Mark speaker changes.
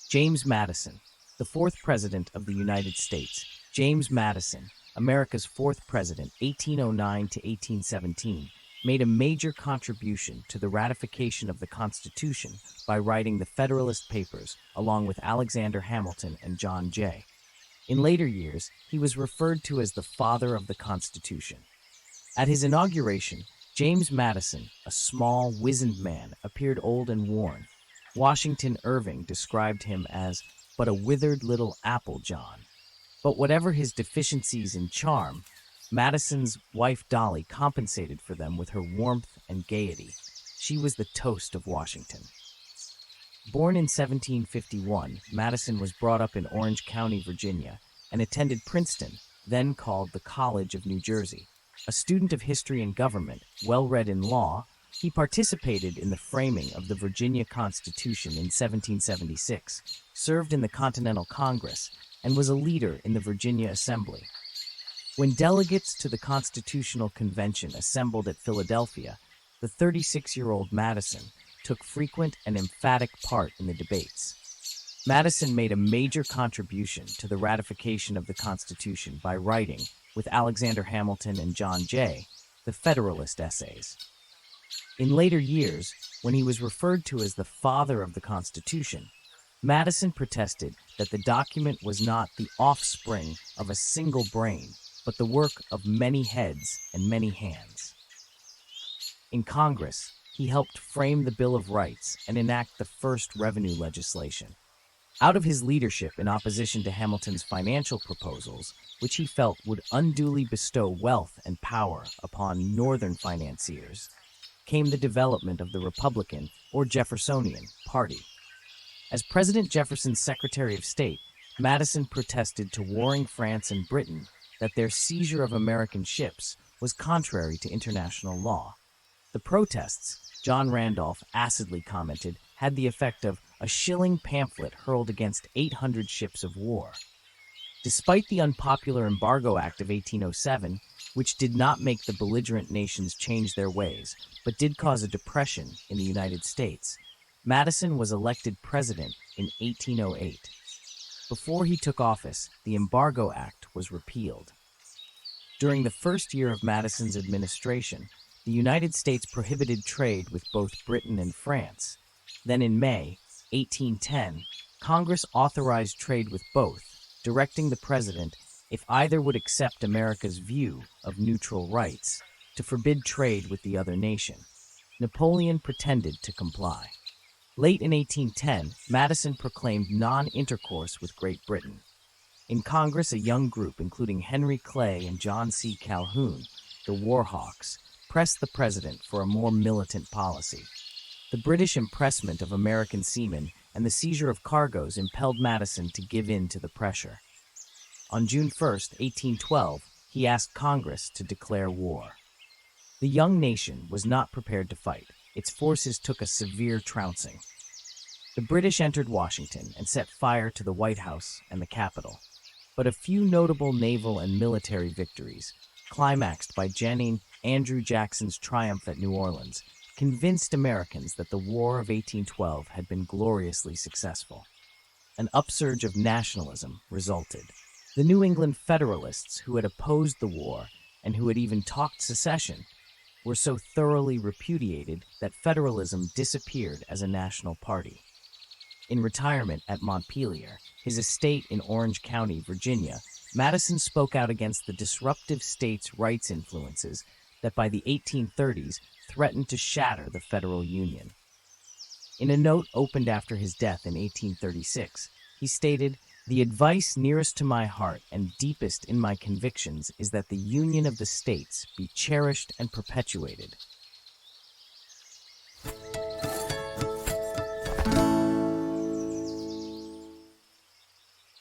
Speaker 1: James Madison, the fourth President of the United States. James Madison, America's fourth president, 1809 to 1817, made a major contribution to the ratification of the Constitution by writing the Federalist Papers, along with Alexander Hamilton and John Jay. In later years, he was referred to as the father of the Constitution. At his inauguration, James Madison, a small, wizened man, appeared old and worn. Washington Irving described him as but a withered little apple John. But whatever his deficiencies in charm, Madison's wife Dolly compensated for them with her warmth and gaiety. She was the toast of Washington. Born in 1751, Madison was brought up in Orange County, Virginia, and attended Princeton, then called the College of New Jersey. A student of history and government, well-read in law, he participated in the framing of the Virginia Constitution in 1776, served in the Continental Congress, and was a leader in the Virginia Assembly. When delegates to the Constitutional Convention assembled at Philadelphia, the 36-year-old Madison took frequent and emphatic part in the debates. Madison made a major contribution to the ratification of the Constitution by writing, with Alexander Hamilton and John Jay, the Federalist Essays. In later years, when he was referred to as the father of the Constitution, Madison protested that the document was not the offspring of a single brain, but the work of many heads and many hands. In Congress, he helped frame the Bill of Rights and enact the first revenue legislation. Out of his leadership in opposition to Hamilton's financial proposals, which he felt would unduly bestow wealth and power upon Northern financiers, came the development of the Republican, or Jeffersonian, Party. As President Jefferson's Secretary of State, Madison protested to warring France and Britain that their seizure of American ships was contrary to international law. The protests, John Randolph acidly commented, had the effect of a shilling pamphlet hurled against 800 ships of war. Despite the unpopular Embargo Act of 1807, which did not make the belligerent nations change their ways, but did cause a depression in the United States, Madison was elected president in 1808. Before he took office, the Embargo Act was repealed. During the first year of Madison's administration, the United States prohibited trade with both Britain and France. Then in May 1810, Congress authorized trade with both, directing the president, if either would accept America's view of neutral rights, to forbid trade with the other nation. Napoleon pretended to comply. Late in 1810, Madison proclaimed non-intercourse with Great Britain. In Congress, a young group, including Henry Clay and John C. Calhoun, the War Hawks, pressed the president for a more militant policy. The British impressment of American seamen and the seizure of cargoes impelled Madison to give in to the pressure. On June 1, 1812, he asked Congress to declare war. The young nation was not prepared to fight. Its forces took a severe trouncing. The British entered Washington and set fire to the White House and the Capitol. But a few notable naval and military victories, climaxed by General Andrew Jackson's triumph at New Orleans, convinced Americans that the War of 1812 had been gloriously successful. An upsurge of nationalism resulted. The New England Federalists, who had opposed the war and who had even talked secession, were so thoroughly repudiated that federalism disappeared as a national party. In retirement at Montpelier, his estate in Orange County, Virginia, Madison spoke out against the disruptive states' rights influences that by the 1830s threatened to shatter the federal union. In a note opened after his death in 1836, he stated, "The advice nearest to my heart and deepest in my convictions is that the union of the states be cherished and perpetuated,